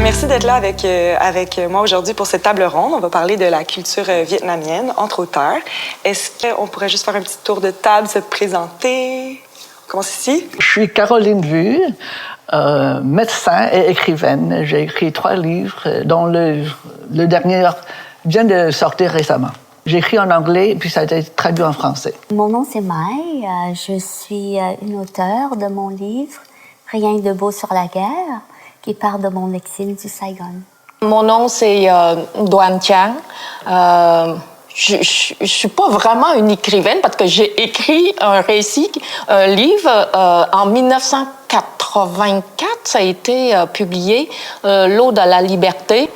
Merci d'être là avec moi aujourd'hui pour cette table ronde. On va parler de la culture vietnamienne entre auteurs. Est-ce qu'on pourrait juste faire un petit tour de table, se présenter? On commence ici. Je suis Caroline Vu, médecin et écrivaine. J'ai écrit 3 livres, dont le dernier vient de sortir récemment. J'ai écrit en anglais, puis ça a été traduit en français. Mon nom, c'est Mai. Je suis une auteure de mon livre « Rien de beau sur la guerre », qui part de mon exil du Saigon. Mon nom, c'est Doan Chang. Je ne suis pas vraiment une écrivaine parce que j'ai écrit un récit, un livre en 1984. Ça a été publié, L'eau de la liberté.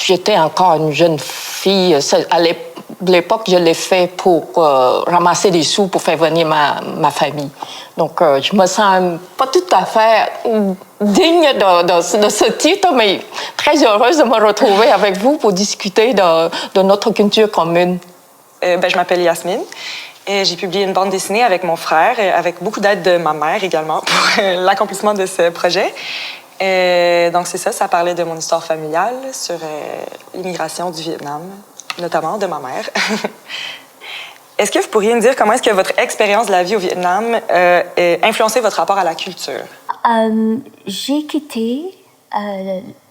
J'étais encore une jeune fille. À l'époque, je l'ai fait pour ramasser des sous pour faire venir ma famille. Donc, je me sens pas tout à fait digne de ce titre, mais très heureuse de me retrouver avec vous pour discuter de notre culture commune. Je m'appelle Yasmine et j'ai publié une bande dessinée avec mon frère, avec beaucoup d'aide de ma mère également pour l'accomplissement de ce projet. Donc, c'est ça, ça parlait de mon histoire familiale sur l'immigration du Vietnam, notamment de ma mère. Est-ce que vous pourriez me dire comment est-ce que votre expérience de la vie au Vietnam a influencé votre rapport à la culture? J'ai quitté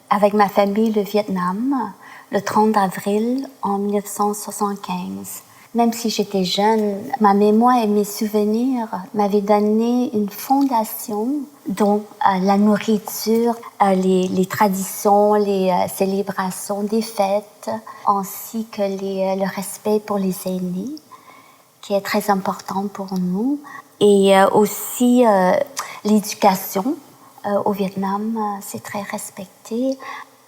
avec ma famille le Vietnam le 30 avril en 1975. Même si j'étais jeune, ma mémoire et mes souvenirs m'avaient donné une fondation dont la nourriture, les traditions, les célébrations des fêtes, ainsi que le respect pour les aînés, qui est très important pour nous, et aussi l'éducation. Au Vietnam, c'est très respecté.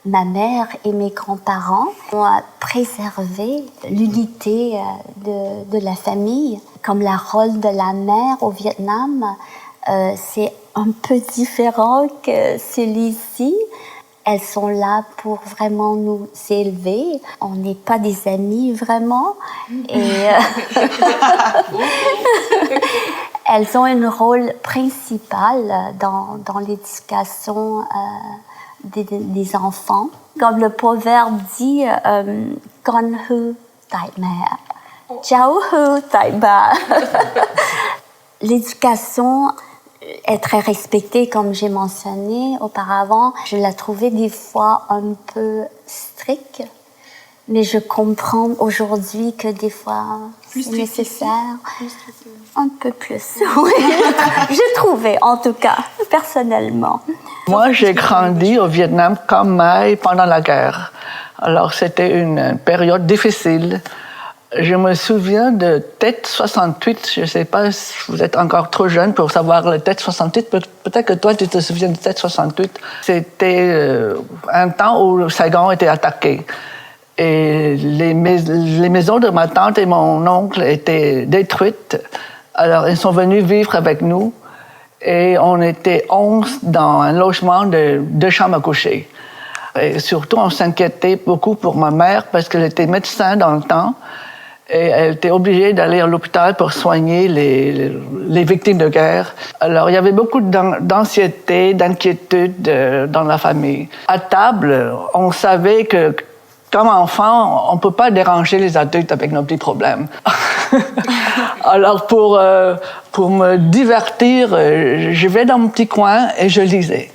Ma mère et mes grands-parents ont préservé l'unité de la famille. Comme le rôle de la mère au Vietnam, c'est un peu différent que celui-ci. Elles sont là pour vraiment nous élever. On n'est pas des amis vraiment. Et elles ont un rôle principal dans l'éducation des enfants. Comme le proverbe dit, con hư tại mẹ, cháu hư tại bà. L'éducation est très respectée, comme j'ai mentionné auparavant. Je la trouvais des fois un peu stricte, mais je comprends aujourd'hui que des fois c'est nécessaire. Un peu plus, oui. Je trouvais, en tout cas, personnellement. Moi, j'ai grandi au Vietnam comme Mai pendant la guerre. Alors, c'était une période difficile. Je me souviens de Tête 68. Je ne sais pas si vous êtes encore trop jeune pour savoir le Tête 68. Peut-être que toi, tu te souviens de Tête 68. C'était un temps où le Saigon était attaqué. Et les maisons de ma tante et mon oncle étaient détruites. Alors, ils sont venus vivre avec nous. Et on était 11 dans un logement de 2 chambres à coucher. Et surtout, on s'inquiétait beaucoup pour ma mère parce qu'elle était médecin dans le temps. Et elle était obligée d'aller à l'hôpital pour soigner les victimes de guerre. Alors, il y avait beaucoup d'anxiété, d'inquiétude dans la famille. À table, on savait que, comme enfant, on ne peut pas déranger les adultes avec nos petits problèmes. Alors, pour me divertir, je vais dans mon petit coin et je lisais.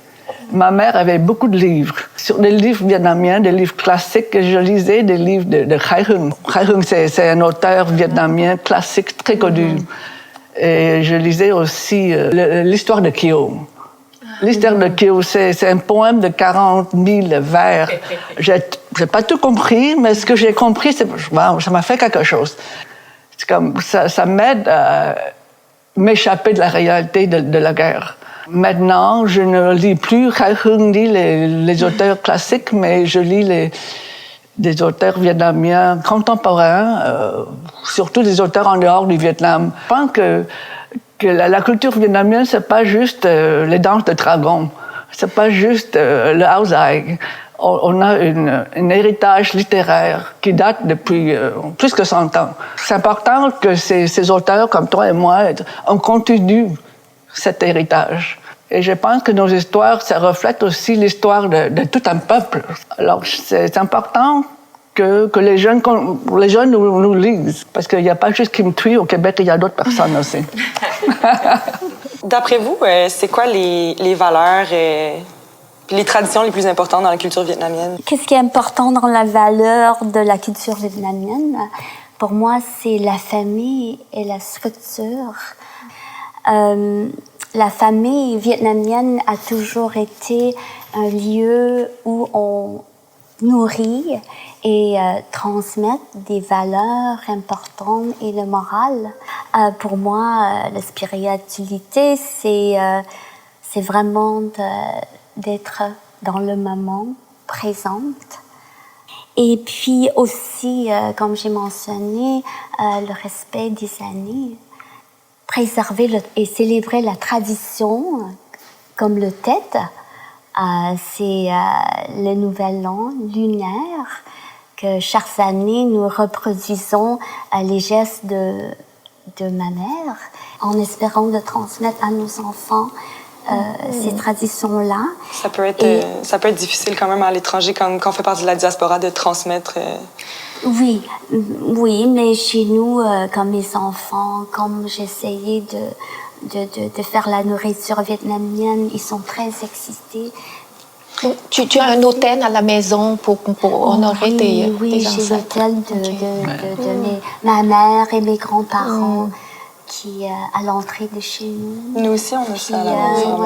Ma mère avait beaucoup de livres, sur des livres vietnamiens, des livres classiques que je lisais, des livres de Khai Hung. Khai Hung, c'est un auteur vietnamien classique très connu. Et je lisais aussi l'histoire de Kyo. L'histoire de Kyo, c'est un poème de 40 000 vers. J'ai pas tout compris, mais ce que j'ai compris, wow, ça m'a fait quelque chose. C'est comme ça m'aide à m'échapper de la réalité de la guerre. Maintenant, je ne lis plus Khai Hương Ni, les auteurs classiques, mais je lis des auteurs vietnamiens contemporains, surtout des auteurs en dehors du Vietnam. Je pense que la culture vietnamienne, c'est pas juste les danses de dragons, c'est pas juste le Áo Dài. On a un héritage littéraire qui date depuis plus que 100 ans. C'est important que ces auteurs comme toi et moi, on continue cet héritage. Et je pense que nos histoires, ça reflète aussi l'histoire de tout un peuple. Alors, c'est important que les jeunes nous lisent, parce qu'il n'y a pas juste Kim Thuy au Québec, il y a d'autres personnes aussi. D'après vous, c'est quoi les valeurs puis les traditions les plus importantes dans la culture vietnamienne? Qu'est-ce qui est important dans la valeur de la culture vietnamienne? Pour moi, c'est la famille et la structure. La famille vietnamienne a toujours été un lieu où on nourrit et transmet des valeurs importantes et le moral. Pour moi, la spiritualité, c'est vraiment d'être dans le moment, présente. Et puis aussi, comme j'ai mentionné, le respect des années. Préserver et célébrer la tradition, comme le Tết, c'est le nouvel an lunaire, que chaque année nous reproduisons les gestes de ma mère, en espérant de transmettre à nos enfants ces traditions-là. Ça peut être difficile quand même à l'étranger, quand on fait partie de la diaspora, de transmettre... Oui, mais chez nous, comme mes enfants, comme j'essayais de faire la nourriture vietnamienne, ils sont très excités. Tu as un hôtel à la maison pour honorer tes ancêtres? Oui, j'ai l'hôtel de ma mère et mes grands-parents qui à l'entrée de chez nous. Nous aussi, on a ça à la maison.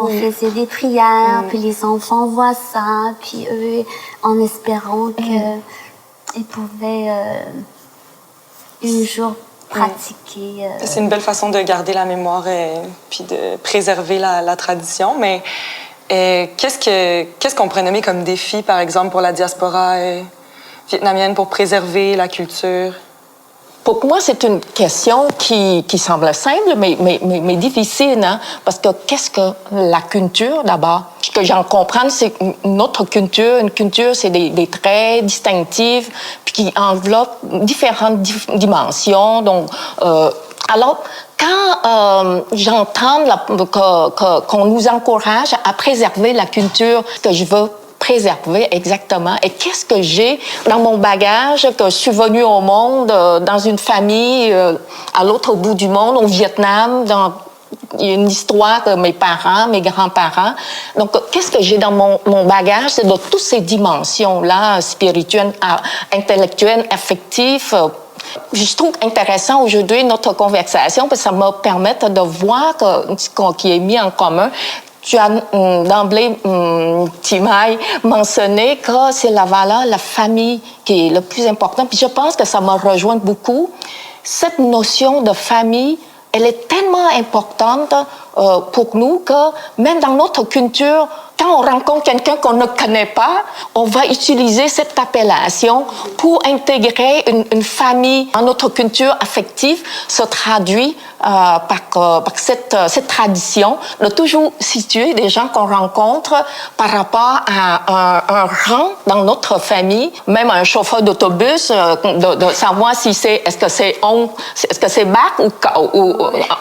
On faisait des prières, puis les enfants voient ça, puis eux, en espérant qu'ils pouvaient un jour pratiquer. C'est une belle façon de garder la mémoire puis de préserver la tradition, mais qu'est-ce qu'on pourrait nommer comme défi, par exemple, pour la diaspora vietnamienne pour préserver la culture? Pour moi, c'est une question qui semble simple, mais difficile, hein? Parce que qu'est-ce que la culture, d'abord? Ce que j'en comprends, c'est notre culture. Une culture, c'est des traits distinctifs puis qui enveloppent différentes dimensions. Donc, alors, quand j'entends qu'on nous encourage à préserver la culture que je veux préserver exactement, et qu'est-ce que j'ai dans mon bagage, que je suis venue au monde, dans une famille à l'autre bout du monde, au Vietnam, il y a une histoire de mes parents, mes grands-parents. Donc, qu'est-ce que j'ai dans mon bagage? C'est de toutes ces dimensions-là, spirituelles, intellectuelles, affectives. Je trouve intéressant aujourd'hui notre conversation parce que ça me permet de voir ce qui est mis en commun. Tu as d'emblée, Timai, mentionné que c'est la valeur, la famille qui est le plus important. Puis je pense que ça me rejoint beaucoup. Cette notion de famille, elle est tellement importante pour nous que même dans notre culture, quand on rencontre quelqu'un qu'on ne connaît pas, on va utiliser cette appellation pour intégrer une famille. Dans notre culture affective se traduit par cette tradition de toujours situer des gens qu'on rencontre par rapport à un rang dans notre famille, même un chauffeur d'autobus, de savoir si est-ce que c'est Bach ou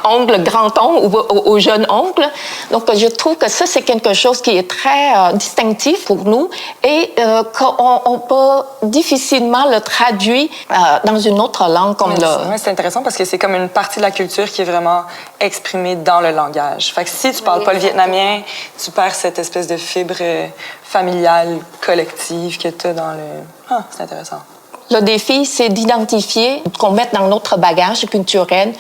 oncle, grand-oncle ou jeune oncle. Donc, je trouve que ça, c'est quelque chose qui est très distinctif pour nous et qu'on peut difficilement le traduire dans une autre langue comme c'est intéressant parce que c'est comme une partie de la culture qui est vraiment exprimée dans le langage. Fait que si tu parles pas le vietnamien, tu perds cette espèce de fibre familiale, collective que tu as dans le... Ah, c'est intéressant. Le défi, c'est d'identifier, qu'on mette dans notre bagage culturel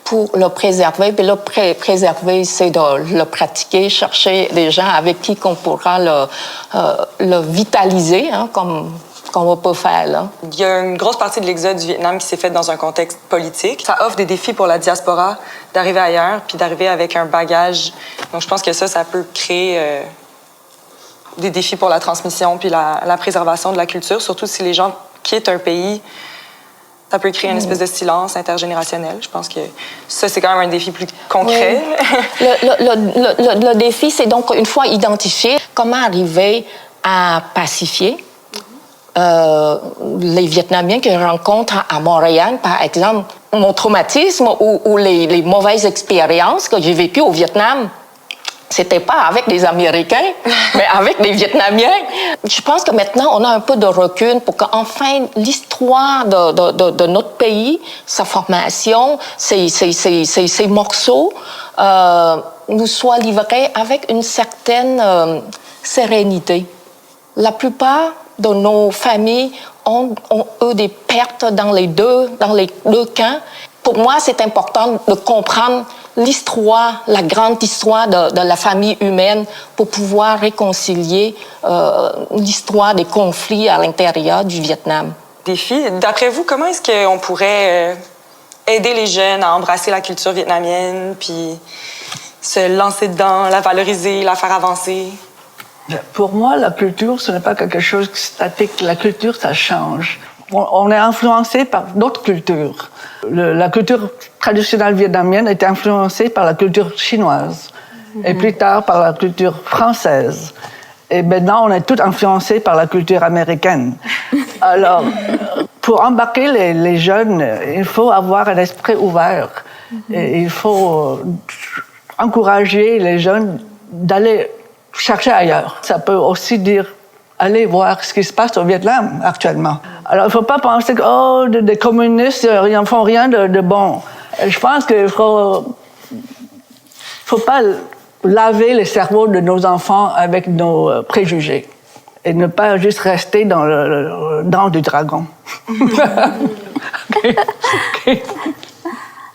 pour le préserver. Puis le préserver, c'est de le pratiquer, chercher des gens avec qui on pourra le vitaliser, hein, comme qu'on peut faire là. Il y a une grosse partie de l'exode du Vietnam qui s'est faite dans un contexte politique. Ça offre des défis pour la diaspora d'arriver ailleurs puis d'arriver avec un bagage. Donc, je pense que ça peut créer des défis pour la transmission puis la préservation de la culture, surtout si les gens quittent un pays. Ça peut créer une espèce de silence intergénérationnel. Je pense que ça, c'est quand même un défi plus concret. Oui. Le défi, c'est donc, une fois identifié, comment arriver à pacifier les Vietnamiens que je rencontre à Montréal, par exemple. Mon traumatisme ou les mauvaises expériences que j'ai vécues au Vietnam, c'était pas avec des Américains, mais avec des Vietnamiens. Je pense que maintenant, on a un peu de recul pour qu'enfin l'histoire de notre pays, sa formation, ses morceaux, nous soient livrés avec une certaine sérénité. La plupart de nos familles ont eu des pertes dans les deux camps. Pour moi, c'est important de comprendre l'histoire, la grande histoire de la famille humaine pour pouvoir réconcilier l'histoire des conflits à l'intérieur du Vietnam. Défi. D'après vous, comment est-ce qu'on pourrait aider les jeunes à embrasser la culture vietnamienne puis se lancer dedans, la valoriser, la faire avancer? Pour moi, la culture, ce n'est pas quelque chose de statique. La culture, ça change. On est influencé par d'autres cultures. La culture traditionnelle vietnamienne est influencée par la culture chinoise et plus tard par la culture française. Et maintenant, on est tous influencés par la culture américaine. Alors, pour embarquer les jeunes, il faut avoir un esprit ouvert. Et il faut encourager les jeunes d'aller chercher ailleurs. Ça peut aussi dire aller voir ce qui se passe au Vietnam actuellement. Alors, il ne faut pas penser que des communistes, ils ne font rien de bon. Je pense qu'il faut pas laver les cerveaux de nos enfants avec nos préjugés et ne pas juste rester dans le dent du dragon. Okay.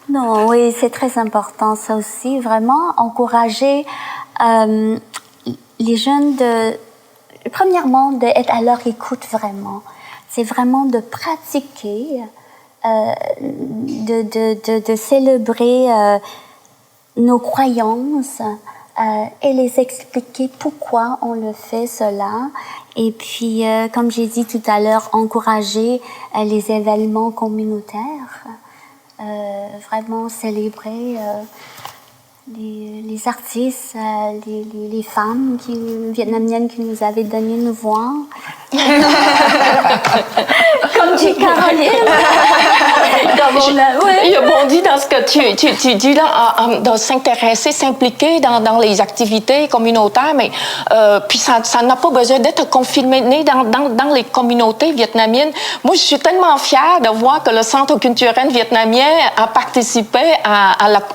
Non, oui, c'est très important, ça aussi, vraiment encourager les jeunes premièrement, d'être à leur écoute vraiment. C'est vraiment de pratiquer, de célébrer nos croyances et les expliquer pourquoi on le fait cela. Et puis, comme j'ai dit tout à l'heure, encourager les événements communautaires, vraiment célébrer les artistes, les femmes vietnamiennes qui nous avaient donné une voix. Comme dit Caroline. Il rebondit dans ce que tu dis là, de s'intéresser, s'impliquer dans les activités communautaires, mais puis ça n'a pas besoin d'être confiné dans les communautés vietnamiennes. Moi, je suis tellement fière de voir que le Centre culturel vietnamien a participé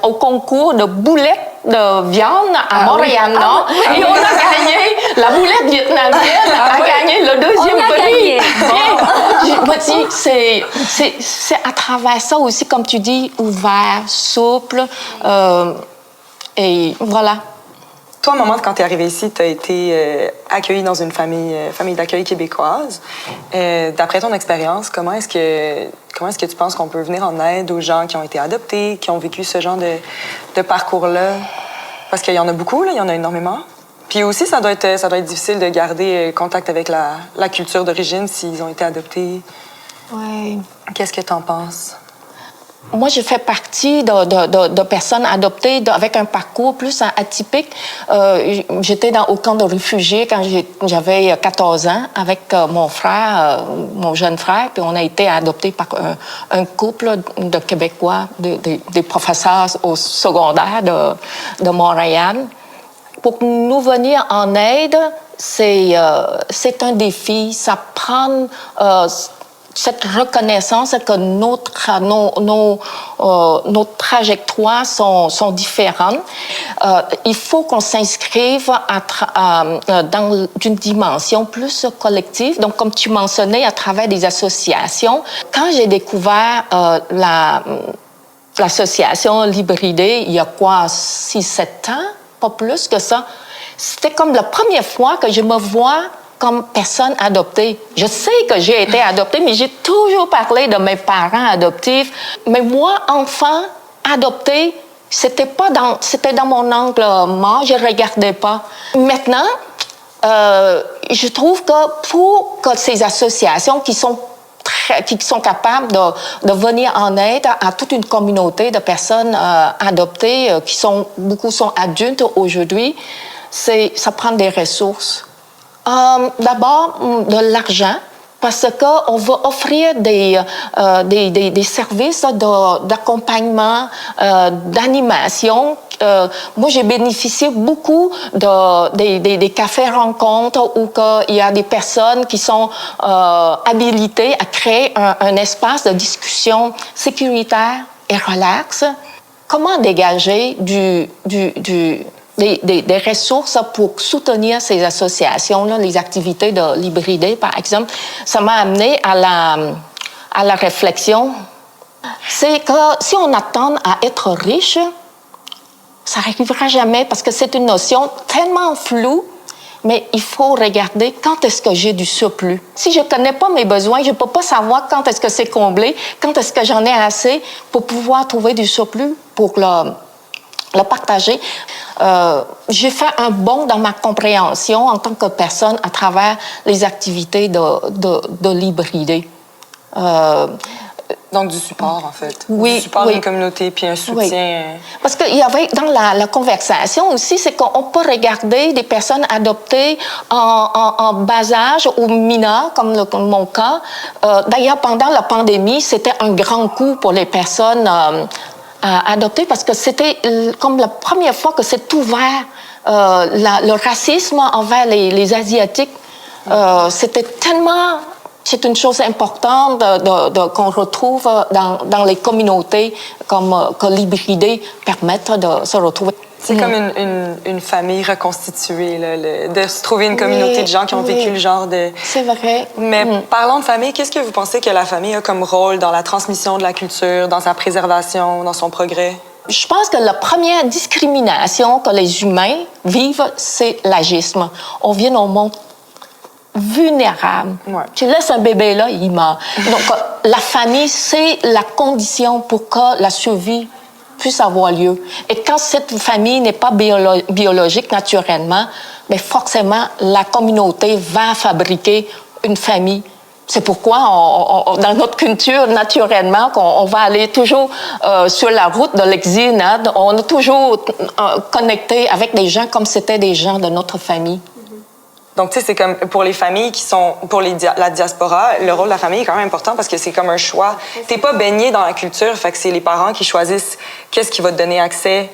au concours de boulettes de viande à Montréal, non? Et on a gagné, la boulette vietnamienne a gagné le deuxième prix. Je me dis, c'est à travers ça aussi, comme tu dis, ouvert, souple, et voilà. Toi, au moment quand tu es arrivée ici, tu as été accueillie dans une famille d'accueil québécoise. D'après ton expérience, comment est-ce que tu penses qu'on peut venir en aide aux gens qui ont été adoptés, qui ont vécu ce genre de parcours-là? Parce qu'il y en a beaucoup, là, il y en a énormément. Puis aussi, ça doit être difficile de garder contact avec la culture d'origine s'ils ont été adoptés. Oui. Qu'est-ce que tu en penses? Moi, je fais partie de personnes adoptées avec un parcours plus atypique. J'étais au camp de réfugiés quand j'avais 14 ans avec mon frère, mon jeune frère, puis on a été adoptés par un couple de Québécois, des professeurs au secondaire de Montréal. Pour nous venir en aide, c'est un défi. Ça prend cette reconnaissance que nos trajectoires sont différentes. Il faut qu'on s'inscrive dans une dimension plus collective. Donc, comme tu mentionnais, à travers des associations. Quand j'ai découvert l'association Libre Idée, il y a 6-7 ans, pas plus que ça, c'était comme la première fois que je me vois comme personne adoptée. Je sais que j'ai été adoptée, mais j'ai toujours parlé de mes parents adoptifs. Mais moi, enfant, adoptée, c'était dans mon angle mort, je ne regardais pas. Maintenant, je trouve que pour que ces associations qui sont capables de venir en aide à toute une communauté de personnes adoptées, beaucoup sont adultes aujourd'hui, ça prend des ressources. D'abord, de l'argent, parce qu'on va offrir des services d'accompagnement, d'animation. Moi, j'ai bénéficié beaucoup des cafés-rencontres où il y a des personnes qui sont habilitées à créer un espace de discussion sécuritaire et relax. Comment dégager des ressources pour soutenir ces associations-là, les activités de libre idée, par exemple? Ça m'a amené à la réflexion. C'est que si on attend à être riche, ça n'arrivera jamais parce que c'est une notion tellement floue, mais il faut regarder quand est-ce que j'ai du surplus. Si je ne connais pas mes besoins, je ne peux pas savoir quand est-ce que c'est comblé, quand est-ce que j'en ai assez pour pouvoir trouver du surplus pour le partager. J'ai fait un bond dans ma compréhension en tant que personne à travers les activités de libre idée. Donc, du support, en fait. Oui. Du support d'une communauté, puis un soutien. Oui. Parce qu'il y avait dans la conversation aussi, c'est qu'on peut regarder des personnes adoptées en bas âge ou mineures, comme mon cas. D'ailleurs, pendant la pandémie, c'était un grand coup pour les personnes adoptées parce que c'était comme la première fois que c'est ouvert le racisme envers les Asiatiques. C'était tellement... C'est une chose importante qu'on retrouve dans les communautés que l'hybridé permettent de se retrouver. C'est comme une famille reconstituée, là, de se trouver une communauté de gens qui ont vécu le genre de... C'est vrai. Mais parlons de famille, qu'est-ce que vous pensez que la famille a comme rôle dans la transmission de la culture, dans sa préservation, dans son progrès? Je pense que la première discrimination que les humains vivent, c'est l'agisme. On vient au monde vulnérable. Ouais. Tu laisses un bébé là, il meurt. Donc, la famille, c'est la condition pour que la survie puisse avoir lieu. Et quand cette famille n'est pas biologique naturellement, mais forcément, la communauté va fabriquer une famille. C'est pourquoi, dans notre culture, naturellement, on va aller toujours sur la route de l'exil. Hein? On est toujours connecté avec des gens comme c'était des gens de notre famille. Donc, tu sais, c'est comme pour les familles qui sont... Pour la diaspora, le rôle de la famille est quand même important parce que c'est comme un choix. T'es pas baigné dans la culture, fait que c'est les parents qui choisissent qu'est-ce qui va te donner accès...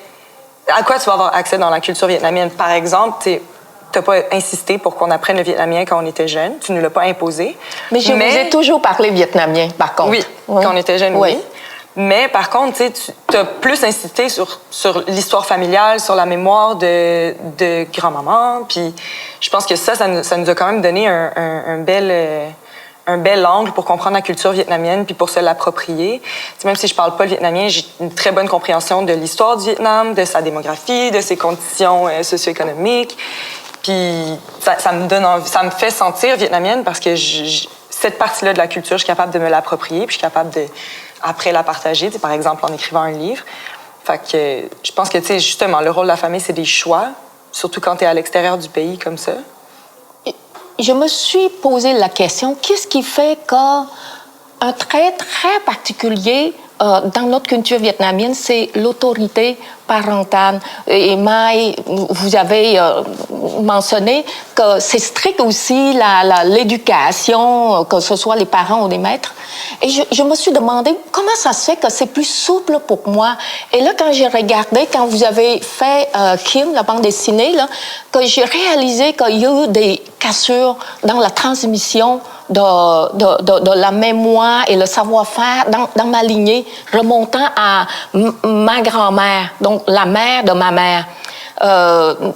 À quoi tu vas avoir accès dans la culture vietnamienne. Par exemple, t'as pas insisté pour qu'on apprenne le vietnamien quand on était jeune. Tu ne l'as pas imposé. Mais je vous ai toujours parlé vietnamien, par contre. Oui, quand on était jeune, oui. Mais par contre, tu as plus insisté sur l'histoire familiale, sur la mémoire de grand-maman. Puis je pense que ça nous a quand même donné un bel angle pour comprendre la culture vietnamienne puis pour se l'approprier. Même si je parle pas le vietnamien, j'ai une très bonne compréhension de l'histoire du Vietnam, de sa démographie, de ses conditions socio-économiques. Puis ça me donne envie, ça me fait sentir vietnamienne parce que cette partie-là de la culture, je suis capable de me l'approprier puis je suis capable de après la partager, par exemple en écrivant un livre. Fait que je pense que, justement, le rôle de la famille, c'est des choix, surtout quand tu es à l'extérieur du pays comme ça. Je me suis posé la question, qu'est-ce qui fait qu'un trait très particulier dans notre culture vietnamienne, c'est l'autorité parentale. Et Mai, vous avez mentionné que c'est strict aussi l'éducation, que ce soit les parents ou les maîtres. Et je me suis demandé comment ça se fait que c'est plus souple pour moi. Et là, quand j'ai regardé, quand vous avez fait Kim, la bande dessinée, là, que j'ai réalisé qu'il y a eu des cassures dans la transmission de la mémoire et le savoir-faire dans ma lignée, remontant à ma grand-mère, donc la mère de ma mère.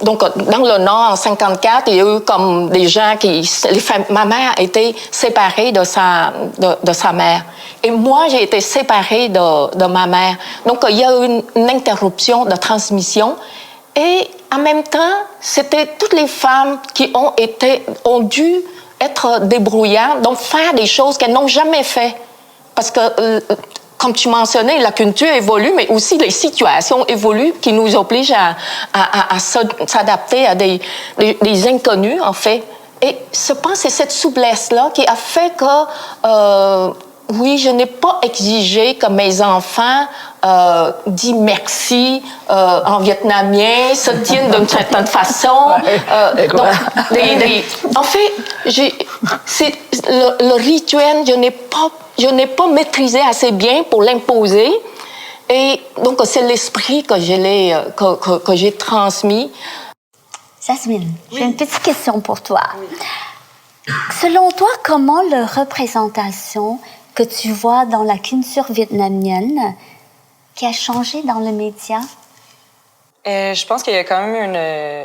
Donc, dans le Nord, en 1954, il y a eu comme des gens ma mère était séparée de sa mère. Et moi, j'ai été séparée de ma mère. Donc, il y a eu une interruption de transmission. Et en même temps, c'était toutes les femmes qui ont dû être débrouillardes, donc faire des choses qu'elles n'ont jamais fait. Parce que, comme tu mentionnais, la culture évolue, mais aussi les situations évoluent qui nous obligent à s'adapter à des inconnus, en fait. Et je pense que c'est cette souplesse-là qui a fait que, oui, je n'ai pas exigé que mes enfants disent merci en vietnamien, se tiennent d'une certaine façon. Donc, en fait, c'est le rituel, je n'ai pas maîtrisé assez bien pour l'imposer. Et donc, c'est l'esprit que j'ai transmis. Jasmine, j'ai une petite question pour toi. Oui. Selon toi, comment la représentation que tu vois dans la culture vietnamienne qui a changé dans les médias? Je pense qu'il y a quand même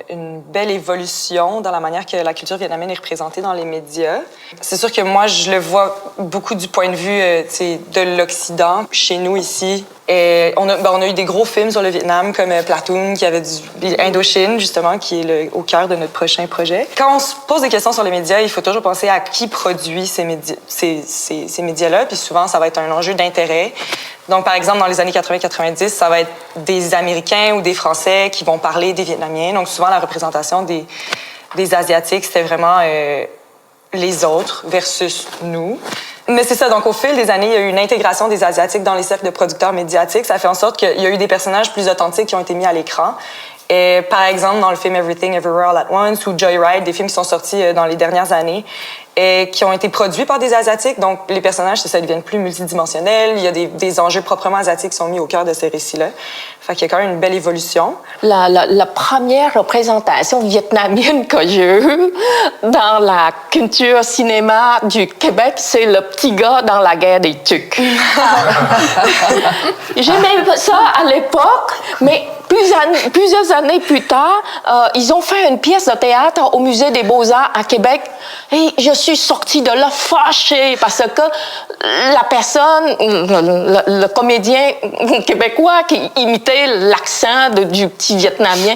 une belle évolution dans la manière que la culture vietnamienne est représentée dans les médias. C'est sûr que moi, je le vois beaucoup du point de vue de l'Occident. Chez nous, ici, on a eu des gros films sur le Vietnam, comme Platoon, qui avait Indochine, justement, qui est au cœur de notre prochain projet. Quand on se pose des questions sur les médias, il faut toujours penser à qui produit ces médias-là, puis souvent, ça va être un enjeu d'intérêt. Donc, par exemple, dans les années 80-90, ça va être des Américains ou des Français qui vont parler des Vietnamiens. Donc, souvent, la représentation des Asiatiques, c'était vraiment les autres versus nous. Mais c'est ça, donc au fil des années, il y a eu une intégration des Asiatiques dans les cercles de producteurs médiatiques. Ça fait en sorte qu'il y a eu des personnages plus authentiques qui ont été mis à l'écran. Et par exemple, dans le film Everything Everywhere All at Once ou Joyride, des films qui sont sortis dans les dernières années et qui ont été produits par des Asiatiques. Donc, les personnages, ça deviennent plus multidimensionnels. Il y a des enjeux proprement asiatiques qui sont mis au cœur de ces récits-là. Fait qu'il y a quand même une belle évolution. La première représentation vietnamienne que j'ai eue dans la culture cinéma du Québec, c'est le petit gars dans la guerre des Tucs. J'aimais ça à l'époque, mais plusieurs années plus tard, ils ont fait une pièce de théâtre au Musée des Beaux-Arts à Québec et je suis sortie de là fâchée parce que la personne, le comédien québécois qui imitait l'accent du petit Vietnamien,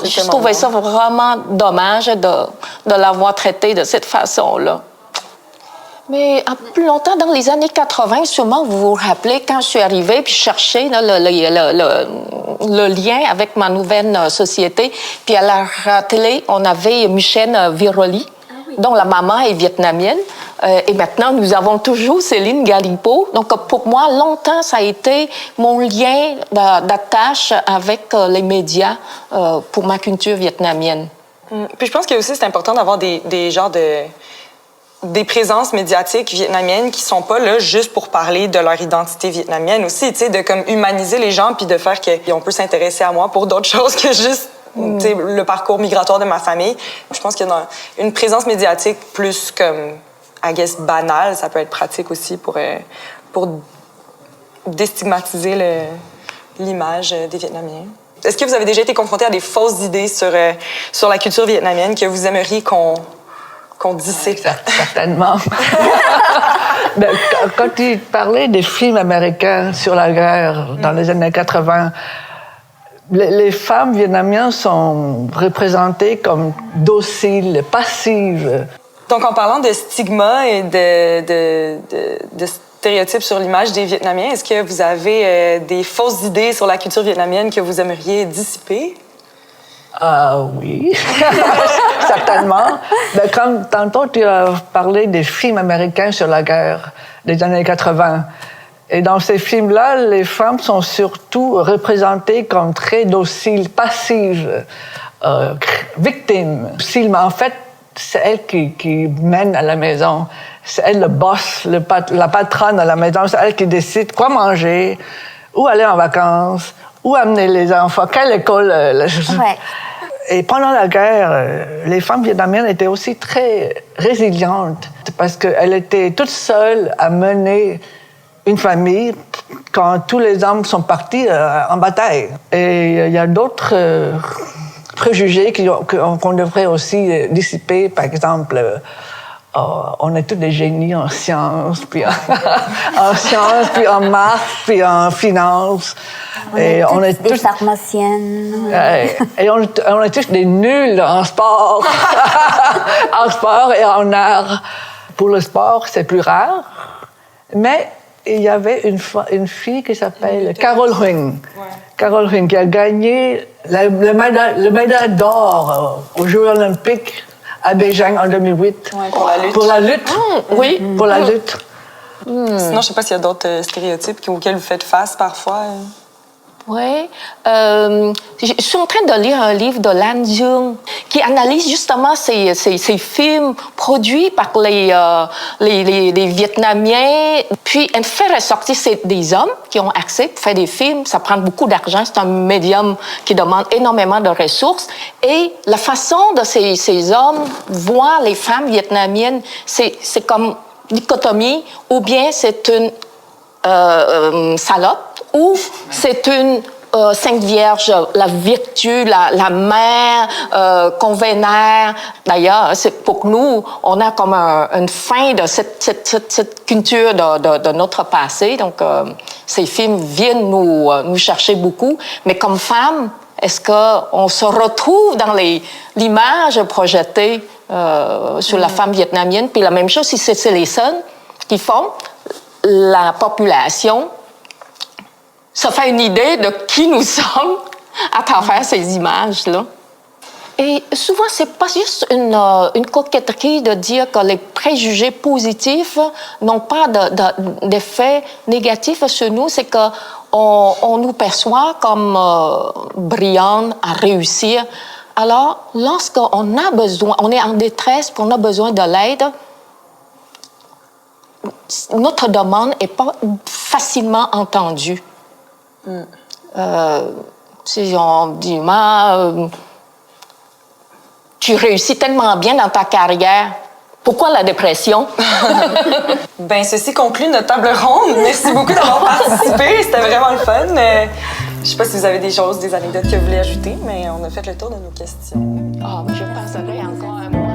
je trouvais ça vraiment dommage de l'avoir traité de cette façon-là. Mais plus longtemps, dans les années 80, sûrement, vous vous rappelez, quand je suis arrivée, puis je cherchais le lien avec ma nouvelle société, puis à la télé, on avait Michel Viroli, dont la maman est vietnamienne. Et maintenant, nous avons toujours Céline Galipo. Donc, pour moi, longtemps, ça a été mon lien d'attache avec les médias pour ma culture vietnamienne. Puis je pense que aussi, c'est important d'avoir des présences médiatiques vietnamiennes qui sont pas là juste pour parler de leur identité vietnamienne aussi, tu sais, de comme humaniser les gens puis de faire qu'on peut s'intéresser à moi pour d'autres choses que juste tu sais, le parcours migratoire de ma famille. Je pense qu'il y a une présence médiatique plus comme, I guess, banale, ça peut être pratique aussi pour déstigmatiser l'image des Vietnamiens. Est-ce que vous avez déjà été confronté à des fausses idées sur la culture vietnamienne que vous aimeriez qu'on dissipe? Certainement. Quand tu parlais des films américains sur la guerre dans les années 80, les femmes vietnamiennes sont représentées comme dociles, passives. Donc, en parlant de stigma et de stéréotypes sur l'image des Vietnamiens, est-ce que vous avez des fausses idées sur la culture vietnamienne que vous aimeriez dissiper? Oui, certainement. Mais comme tantôt, tu as parlé des films américains sur la guerre des années 80. Et dans ces films-là, les femmes sont surtout représentées comme très dociles, passives, victimes. Mais en fait, c'est elle qui mène à la maison. C'est elle le boss, la patronne à la maison. C'est elle qui décide quoi manger, où aller en vacances, où amener les enfants, quelle école. Ouais. Et pendant la guerre, les femmes vietnamiennes étaient aussi très résilientes parce qu'elles étaient toutes seules à mener une famille quand tous les hommes sont partis en bataille. Et il y a d'autres préjugés qu'on devrait aussi dissiper. Par exemple, on est tous des génies en sciences, puis en sciences, puis en maths, puis en finance. On est tous des pharmaciennes. Et on est tous des nuls en sport. En sport et en art. Pour le sport, c'est plus rare. Mais il y avait une fille qui s'appelle Carol Huing. Ouais. Carol Huing, qui a gagné le médaille d'or aux Jeux olympiques à Beijing en 2008. Ouais, pour la lutte. Pour la lutte. Oui. Pour la lutte. Sinon, je ne sais pas s'il y a d'autres stéréotypes auxquels vous faites face parfois. Oui. Je suis en train de lire un livre de Lan Jung qui analyse justement ces films produits par les Vietnamiens. Puis, elle fait ressortir des hommes qui ont accès pour faire des films. Ça prend beaucoup d'argent. C'est un médium qui demande énormément de ressources. Et la façon dont ces hommes voient les femmes vietnamiennes, c'est comme dichotomie, ou bien c'est une salope, ou c'est une Sainte Vierge, la vertu, la mère qu'on vénère. D'ailleurs, pour nous, on a comme une fin de cette culture de notre passé. Donc, ces films viennent nous chercher beaucoup. Mais comme femmes, est-ce qu'on se retrouve dans l'image projetée sur la femme vietnamienne? Puis la même chose, si c'est les seuls qui font, la population se fait une idée de qui nous sommes à travers ces images-là. Et souvent, c'est pas juste une coquetterie de dire que les préjugés positifs n'ont pas d'effet négatif sur nous, c'est qu'on nous perçoit comme brillantes à réussir. Alors, lorsqu'on a besoin, on est en détresse, qu'on a besoin de l'aide, notre demande n'est pas facilement entendue. Si on dit, tu réussis tellement bien dans ta carrière, pourquoi la dépression? Ben, ceci conclut notre table ronde. Merci beaucoup d'avoir participé. C'était vraiment le fun. Je ne sais pas si vous avez des choses, des anecdotes que vous voulez ajouter, mais on a fait le tour de nos questions. Je passerai encore un mot.